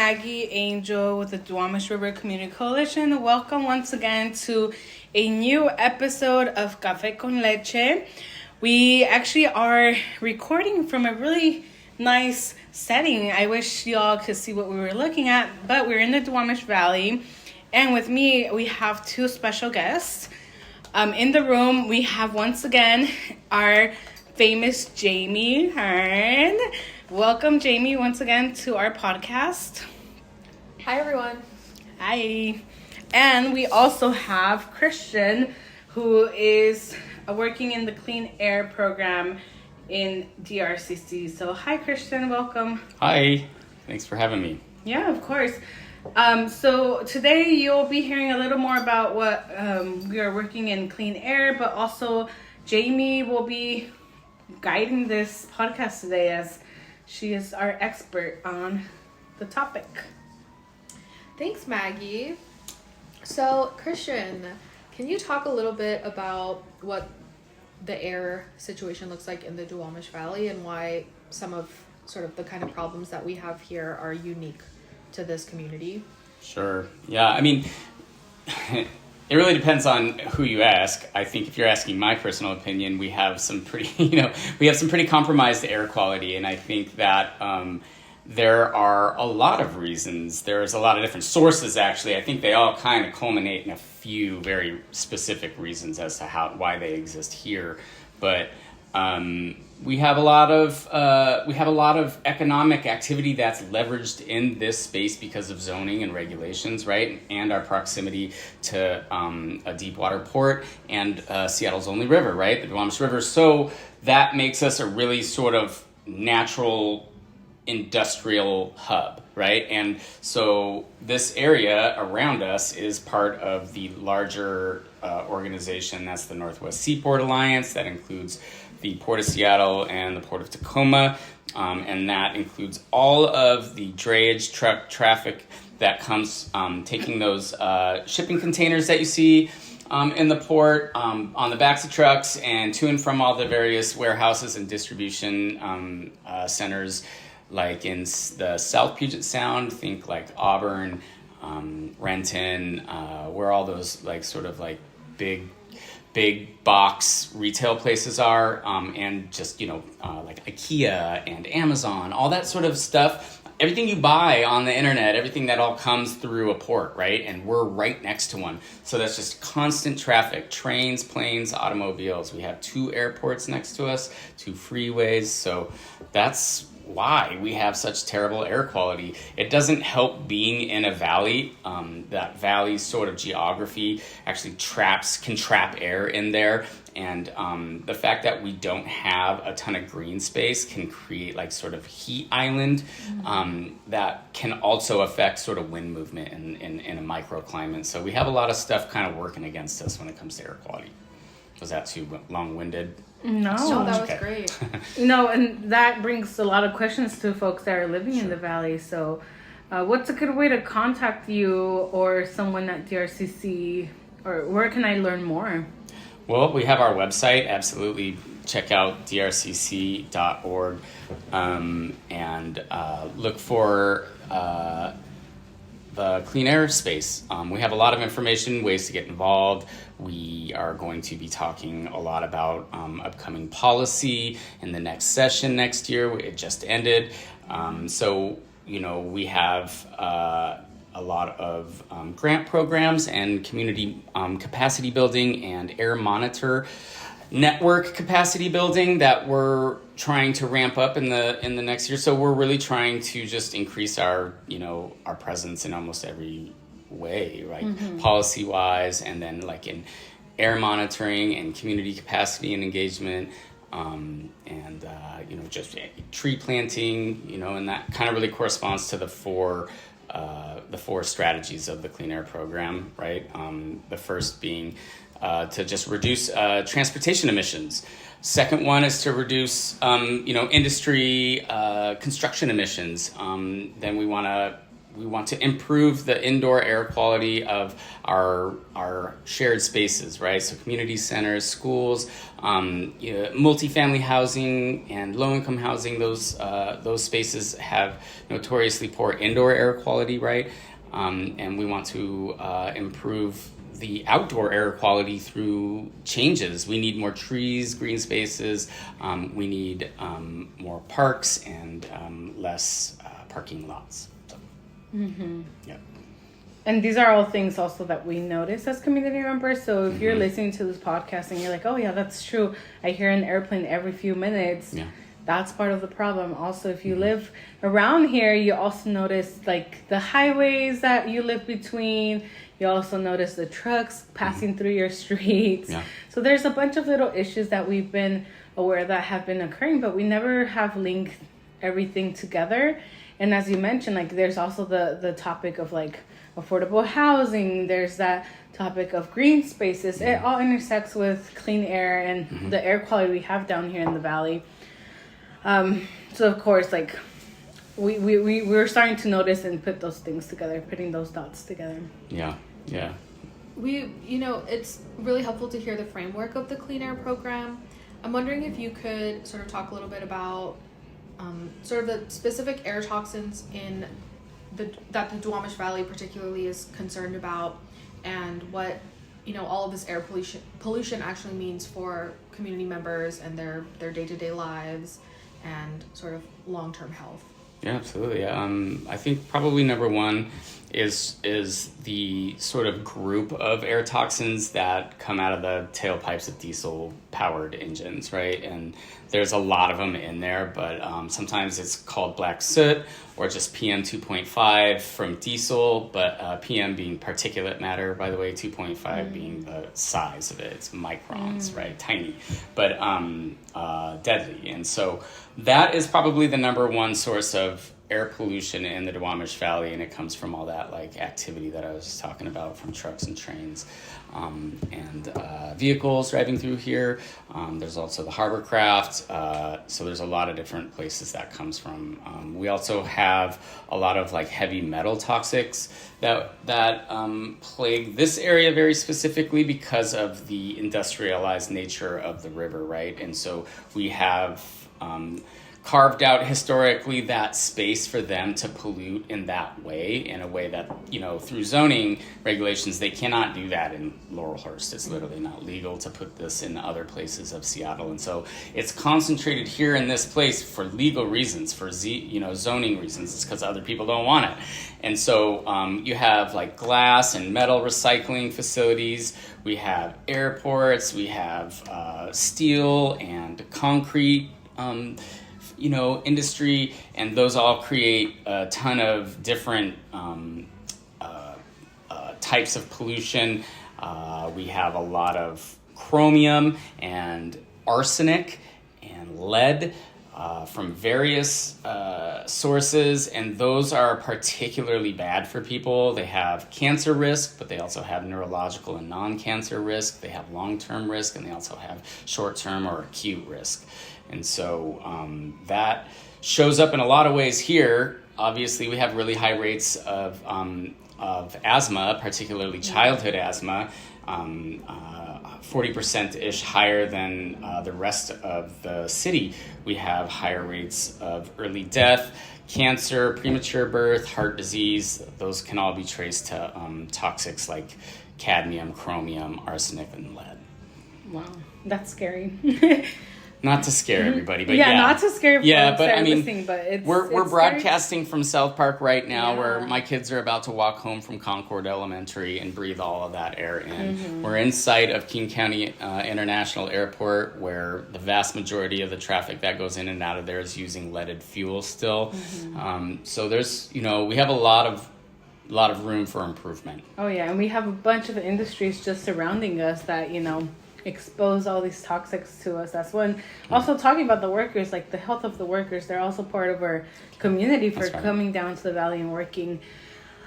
Maggie Angel with the Duwamish River Community Coalition. Welcome once again to a new episode of Café con Leche. We actually are recording from a really nice setting. I wish y'all could see what we were looking at, but we're in the Duwamish Valley. And with me, we have two special guests. In the room, we have once again our famous Jamie Hearn. Welcome, Jamie, once again to our podcast. Hi, everyone. Hi. And we also have Christian, who is working in the Clean Air Program in DRCC. So, hi, Christian. Welcome. Hi. Thanks for having me. Yeah, of course. So today you'll be hearing a little more about what we are working in clean air, but also Jamie will be guiding this podcast today as she is our expert on the topic. Thanks, Maggie. So, Christian, can you talk a little bit about what the air situation looks like in the Duwamish Valley and why some of sort of the kind of problems that we have here are unique to this community? Sure. Yeah, I mean, it really depends on who you ask. I think if you're asking my personal opinion, we have some pretty compromised air quality, and I think that there are a lot of reasons. There's a lot of different sources, actually. I think they all kind of culminate in a few very specific reasons as to why they exist here. But we have a lot of economic activity that's leveraged in this space because of zoning and regulations, right? And our proximity to a deep water port and Seattle's only river, right? The Duwamish River. So that makes us a really sort of natural industrial hub, right? And so this area around us is part of the larger organization that's the Northwest Seaport Alliance that includes the Port of Seattle and the Port of Tacoma, and that includes all of the drayage truck traffic that comes taking those shipping containers that you see in the port on the backs of trucks and to and from all the various warehouses and distribution centers, like in the South Puget Sound. Think like Auburn, Renton, where all those like sort of like big box retail places are, and just, like IKEA and Amazon, all that sort of stuff. Everything you buy on the internet, everything that all comes through a port, right? And we're right next to one. So that's just constant traffic, trains, planes, automobiles. We have 2 airports next to us, 2 freeways. So that's why we have such terrible air quality. It doesn't help being in a valley. That valley sort of geography actually can trap air in there. And the fact that we don't have a ton of green space can create like sort of heat island that can also affect sort of wind movement in a microclimate. So we have a lot of stuff kind of working against us when it comes to air quality. Was that too long-winded? No, that was great. No, and that brings a lot of questions to folks that are living in the valley. So what's a good way to contact you or someone at DRCC, or where can I learn more? Well, we have our website. Absolutely check out drcc.org and look for the clean air space. We have a lot of information, ways to get involved. We are going to be talking a lot about upcoming policy in the next session next year. It just ended. So, we have a lot of grant programs and community capacity building and air monitor network capacity building that we're trying to ramp up in the next year. So we're really trying to just increase our presence in almost every way, right? Mm-hmm. Policy wise, and then like in air monitoring and community capacity and engagement, and just tree planting, and that kind of really corresponds to the four strategies of the Clean Air Program, right? The first being to just reduce transportation emissions. Second one is to reduce, industry construction emissions. Then we want to we want to improve the indoor air quality of our shared spaces, right? So community centers, schools, multifamily housing and low-income housing, those spaces have notoriously poor indoor air quality, right? And we want to improve the outdoor air quality through changes. We need more trees, green spaces. We need more parks and less parking lots. So, yeah. And these are all things also that we notice as community members. So if you're listening to this podcast and you're like, oh yeah, that's true, I hear an airplane every few minutes. Yeah. That's part of the problem. Also, if you live around here, you also notice like the highways that you live between. You also notice the trucks passing through your streets. Yeah. So there's a bunch of little issues that we've been aware that have been occurring, but we never have linked everything together. And as you mentioned, like there's also the topic of like affordable housing. There's that topic of green spaces. It all intersects with clean air and the air quality we have down here in the valley. So of course, like we're starting to notice and put those things together, putting those dots together. Yeah. It's really helpful to hear the framework of the Clean Air Program. I'm wondering if you could sort of talk a little bit about sort of the specific air toxins that the Duwamish Valley particularly is concerned about, and what all of this air pollution actually means for community members and their day-to-day lives and sort of long-term health. Yeah, absolutely. I think probably number one is the sort of group of air toxins that come out of the tailpipes of diesel-powered engines, right? And there's a lot of them in there, but sometimes it's called black soot or just PM 2.5 from diesel, but PM being particulate matter, by the way, 2.5 being the size of it. It's microns, right? Tiny, but deadly. And so that is probably the number one source of air pollution in the Duwamish Valley, and it comes from all that like activity that I was talking about from trucks and trains and vehicles driving through here. There's also the hovercraft, so there's a lot of different places that comes from. We also have a lot of like heavy metal toxics that plague this area very specifically because of the industrialized nature of the river, right? And so we have carved out historically that space for them to pollute in that way, in a way that, through zoning regulations, they cannot do that in Laurelhurst. It's literally not legal to put this in other places of Seattle. And so it's concentrated here in this place for legal reasons, for zoning reasons. It's because other people don't want it. And so you have like glass and metal recycling facilities. We have airports. We have steel and concrete industry, and those all create a ton of different types of pollution. We have a lot of chromium and arsenic and lead from various sources, and those are particularly bad for people. They have cancer risk, but they also have neurological and non-cancer risk. They have long-term risk, and they also have short-term or acute risk. And so that shows up in a lot of ways here. Obviously, we have really high rates of asthma, particularly childhood asthma, 40%-ish higher than the rest of the city. We have higher rates of early death, cancer, premature birth, heart disease. Those can all be traced to toxics like cadmium, chromium, arsenic, and lead. Wow, that's scary. Not to scare everybody, but not to scare folks but that I are mean, listening, but we're broadcasting from South Park right now, Yeah. where my kids are about to walk home from Concord Elementary and breathe all of that air in. We're in sight of King County International Airport, where the vast majority of the traffic that goes in and out of there is using leaded fuel still. So there's, we have a lot of room for improvement. Oh yeah, and we have a bunch of industries just surrounding us that expose all these toxics to us. That's one. Also talking about the workers, like the health of the workers, they're also part of our community for coming down to the valley and working.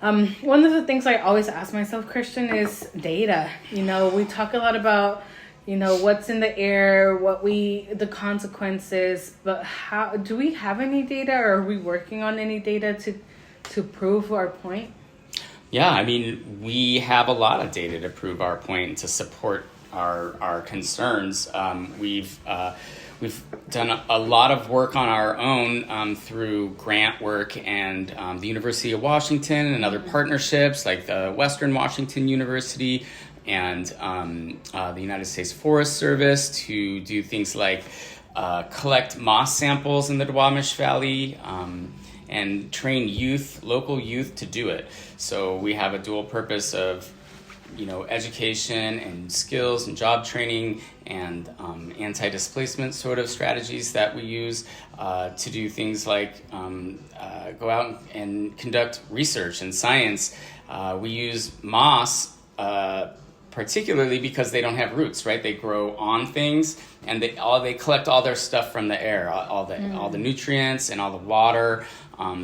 One of the things I always ask myself, Christian, is data. We talk a lot about what's in the air, the consequences, but how do we have any data, or are we working on any data to to prove our point? Yeah, I mean, we have a lot of data to prove our point and to support our concerns. We've done a lot of work on our own through grant work and the University of Washington and other partnerships like the Western Washington University and the United States Forest Service to do things like collect moss samples in the Duwamish Valley and train local youth to do it. So we have a dual purpose of education and skills and job training and anti-displacement sort of strategies that we use to do things like go out and conduct research and science. We use moss particularly because they don't have roots, right? They grow on things, and they collect all their stuff from the air, all the nutrients and all the water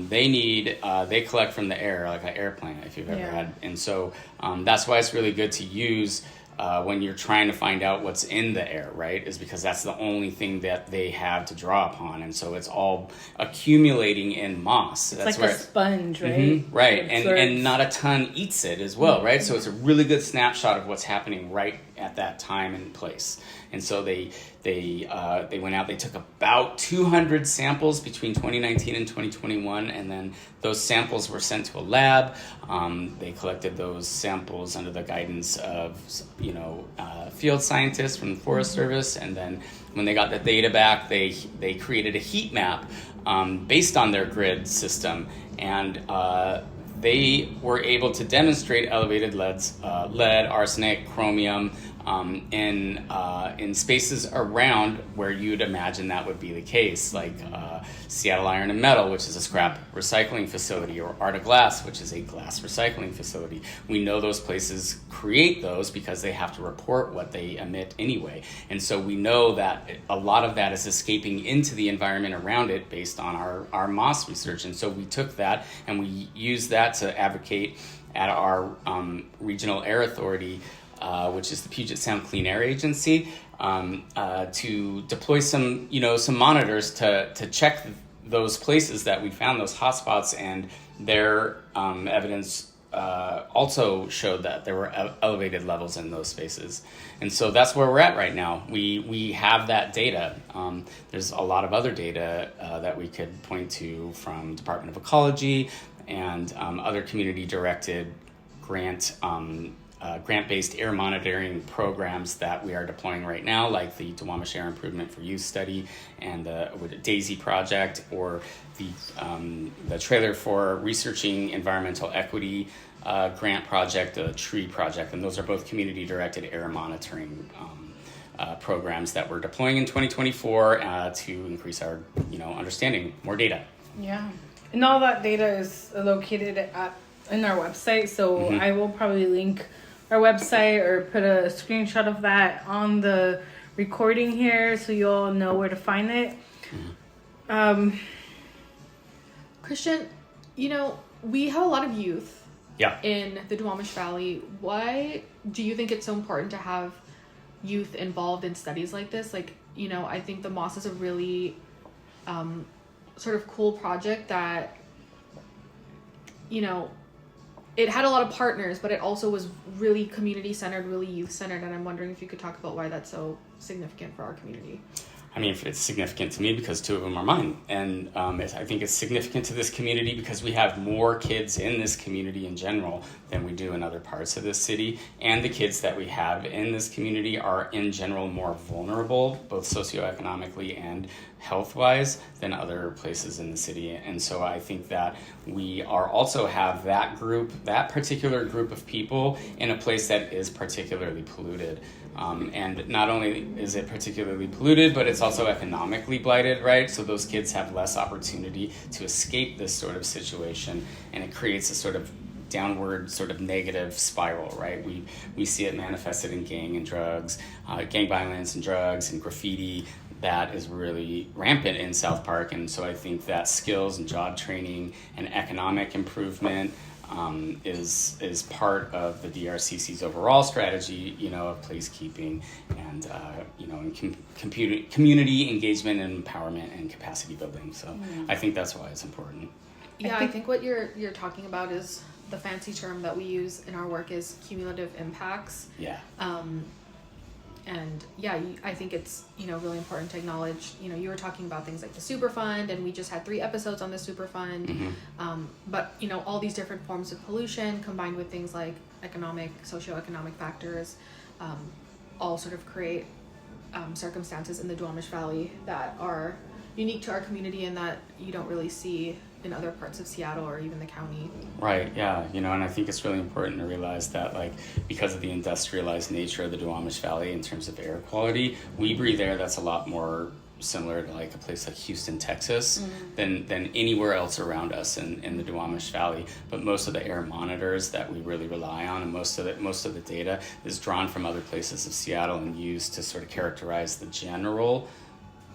they need. They collect from the air, like an air plant, if you've ever had. And so that's why it's really good to use when you're trying to find out what's in the air, right? Is because that's the only thing that they have to draw upon, and so it's all accumulating in moss. It's that's like a sponge, right? Mm-hmm, right, and not a ton eats it as well, right? So it's a really good snapshot of what's happening right at that time and place. And so they went out. They took about 200 samples between 2019 and 2021, and then those samples were sent to a lab. They collected those samples under the guidance of field scientists from the Forest Service, and then when they got the data back, they created a heat map based on their grid system, and they were able to demonstrate elevated lead, arsenic, chromium in spaces around where you'd imagine that would be the case, like Seattle Iron and Metal, which is a scrap recycling facility, or Art of Glass, which is a glass recycling facility. We know those places create those because they have to report what they emit anyway. And so we know that a lot of that is escaping into the environment around it based on our moss research. And so we took that and we used that to advocate at our regional air authority, which is the Puget Sound Clean Air Agency, to deploy some monitors to check those places that we found, those hotspots, and their evidence also showed that there were elevated levels in those spaces. And so that's where we're at right now. We have that data. There's a lot of other data that we could point to from Department of Ecology and other community-directed grant-based air monitoring programs that we are deploying right now, like the Duwamish Air Improvement for Youth Study and the DAISY project, or the Trailer for Researching Environmental Equity grant project, the TREE project, and those are both community-directed air monitoring programs that we're deploying in 2024 to increase our understanding, more data. Yeah, and all that data is located in our website, so I will probably link our website or put a screenshot of that on the recording here so you'll know where to find it. Christian, we have a lot of youth in the Duwamish Valley. Why do you think it's so important to have youth involved in studies like this? I think the moss is a really sort of cool project that it had a lot of partners, but it also was really community-centered, really youth-centered, and I'm wondering if you could talk about why that's so significant for our community. I mean, it's significant to me because two of them are mine. And I think it's significant to this community because we have more kids in this community in general than we do in other parts of this city. And the kids that we have in this community are in general more vulnerable, both socioeconomically and health-wise, than other places in the city. And so I think that we also have that particular group of people in a place that is particularly polluted. And not only is it particularly polluted, but it's also economically blighted, right? So those kids have less opportunity to escape this sort of situation, and it creates a sort of downward sort of negative spiral, right? We see it manifested in gang violence and drugs and graffiti that is really rampant in South Park. And so I think that skills and job training and economic improvement is part of the DRCC's overall strategy, of placekeeping and and community engagement and empowerment and capacity building. So I think that's why it's important. Yeah, I think what you're talking about is the fancy term that we use in our work is cumulative impacts. Yeah. And yeah, I think it's, really important to acknowledge, you were talking about things like the Superfund, and we just had 3 episodes on the Superfund. Mm-hmm. But, all these different forms of pollution combined with things like socioeconomic factors, all sort of create circumstances in the Duwamish Valley that are unique to our community and that you don't really see in other parts of Seattle or even the county. Right, yeah, and I think it's really important to realize that, like, because of the industrialized nature of the Duwamish Valley in terms of air quality, we breathe air that's a lot more similar to like a place like Houston, Texas, than anywhere else around us in the Duwamish Valley. But most of the air monitors that we really rely on, and most of the data is drawn from other places of Seattle and used to sort of characterize the general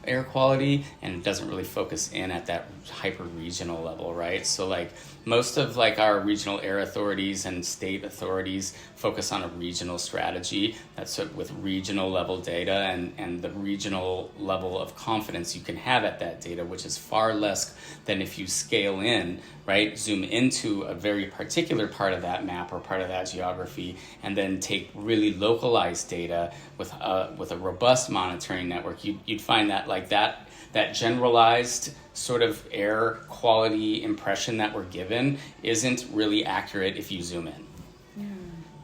air quality, and it doesn't really focus in at that hyper regional level, right? So like most of like our regional air authorities and state authorities focus on a regional strategy that's with regional level data and the regional level of confidence you can have at that data, which is far less than if you scale in, right? Zoom into a very particular part of that map or part of that geography, and then take really localized data with a robust monitoring network. You'd find that like that generalized sort of air quality impression that we're given isn't really accurate if you zoom in.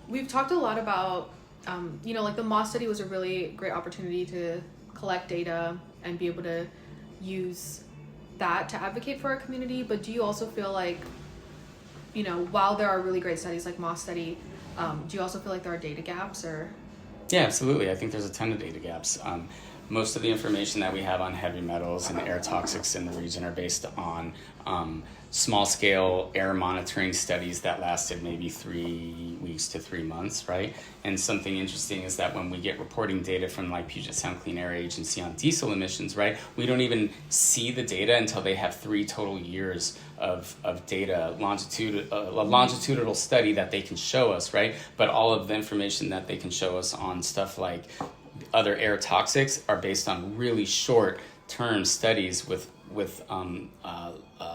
We've talked a lot about, like the Moss study was a really great opportunity to collect data and be able to use that to advocate for our community. But do you also feel like, while there are really great studies like Moss study, do you also feel like there are data gaps or? Yeah, absolutely. I think there's a ton of data gaps. Most of the information that we have on heavy metals and air toxics in the region are based on small-scale air monitoring studies that lasted maybe 3 weeks to 3 months, right? And something interesting is that when we get reporting data from like Puget Sound Clean Air Agency on diesel emissions, right, we don't even see the data until they have 3 total years of data, a longitudinal study that they can show us, right? But all of the information that they can show us on stuff like other air toxics are based on really short-term studies with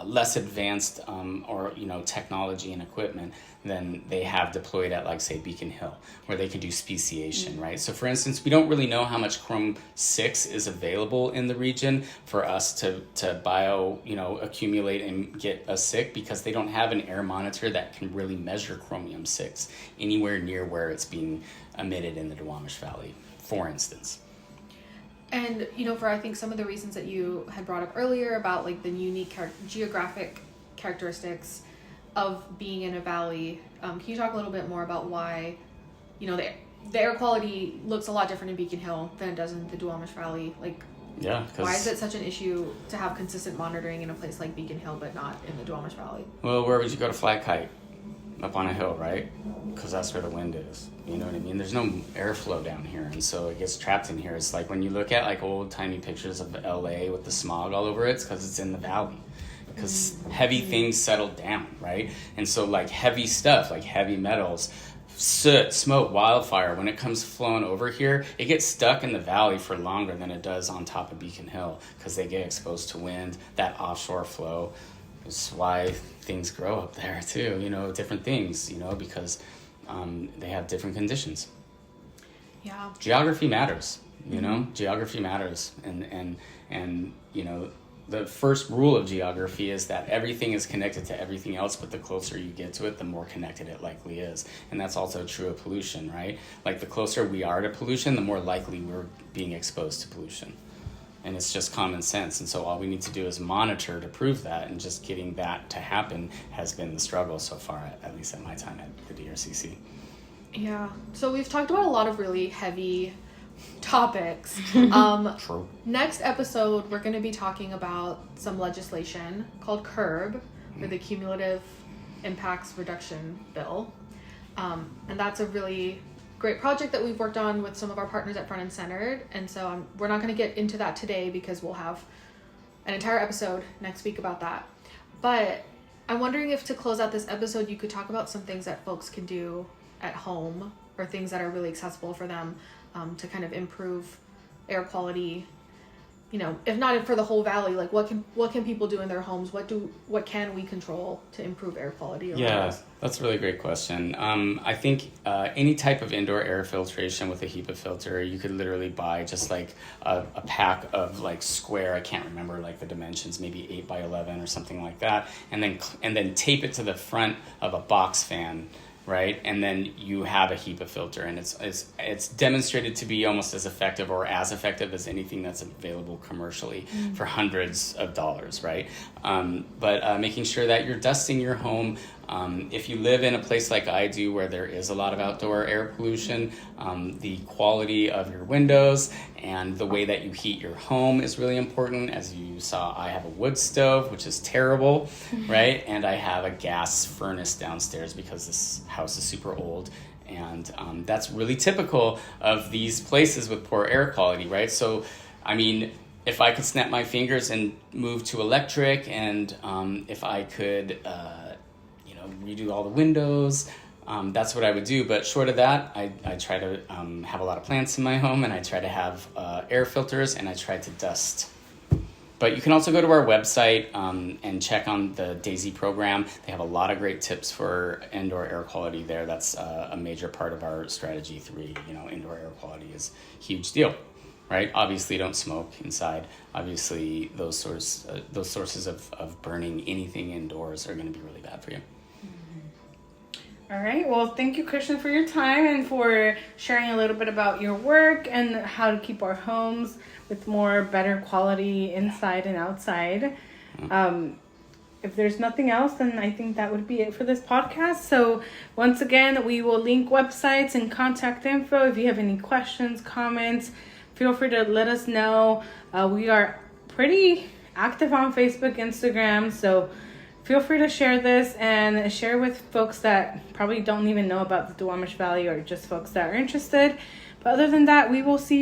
less advanced or technology and equipment than they have deployed at like say Beacon Hill, where they can do speciation, right? So for instance, we don't really know how much chromium 6 is available in the region for us to accumulate and get us sick, because they don't have an air monitor that can really measure chromium 6 anywhere near where it's being emitted in the Duwamish Valley, for instance. And, for I think some of the reasons that you had brought up earlier about like the unique geographic characteristics of being in a valley, can you talk a little bit more about why, the air quality looks a lot different in Beacon Hill than it does in the Duwamish Valley? Like, yeah, why is it such an issue to have consistent monitoring in a place like Beacon Hill but not in the Duwamish Valley? Well, where would you go to fly a kite? Up on a hill, right? Because that's where the wind is. You know what I mean? There's no airflow down here, and so it gets trapped in here. It's like when you look at like old timey pictures of LA with the smog all over it, it's because it's in the valley. Because heavy things settle down, right? And so like heavy stuff, like heavy metals, soot, smoke, wildfire, when it comes flowing over here, it gets stuck in the valley for longer than it does on top of Beacon Hill, because they get exposed to wind, that offshore flow. It's why things grow up there too, different things, because they have different conditions. Yeah. Geography matters, geography matters. And the first rule of geography is that everything is connected to everything else, but the closer you get to it, the more connected it likely is. And that's also true of pollution, right? Like the closer we are to pollution, the more likely we're being exposed to pollution. And it's just common sense. And so all we need to do is monitor to prove that, and just getting that to happen has been the struggle so far, at least at my time at the DRCC. Yeah. So we've talked about a lot of really heavy topics. True. Next episode, we're going to be talking about some legislation called CURB, or the Cumulative Impacts Reduction Bill. And that's a really great project that we've worked on with some of our partners at Front and Centered, and so we're not going to get into that today because we'll have an entire episode next week about that. But I'm wondering if, to close out this episode, you could talk about some things that folks can do at home, or things that are really accessible for them to kind of improve air quality if not for the whole valley, like what can people do in their homes? What can we control to improve air quality? That's a really great question. I think any type of indoor air filtration with a HEPA filter, you could literally buy just like a pack of like square, I can't remember like the dimensions, maybe 8 by 11 or something like that, and then tape it to the front of a box fan. Right, and then you have a HEPA filter, and it's demonstrated to be almost as effective or as effective as anything that's available commercially for hundreds of dollars. Right, but making sure that you're dusting your home. If you live in a place like I do where there is a lot of outdoor air pollution, the quality of your windows and the way that you heat your home is really important. As you saw, I have a wood stove, which is terrible, right? And I have a gas furnace downstairs because this house is super old. And that's really typical of these places with poor air quality, right? So, I mean, if I could snap my fingers and move to electric, and if I could redo all the windows, that's what I would do. But short of that, I try to have a lot of plants in my home, and I try to have air filters, and I try to dust. But you can also go to our website and check on the DAISY program. They have a lot of great tips for indoor air quality there. That's a major part of our strategy 3. Indoor air quality is a huge deal. Right? Obviously, don't smoke inside. Obviously, those sources of burning anything indoors are going to be really bad for you. All right. Well, thank you, Christian, for your time and for sharing a little bit about your work and how to keep our homes with better quality inside and outside. If there's nothing else, then I think that would be it for this podcast. So once again, we will link websites and contact info. If you have any questions, comments, feel free to let us know. We are pretty active on Facebook, Instagram, so feel free to share this and share with folks that probably don't even know about the Duwamish Valley or just folks that are interested. But other than that, we will see you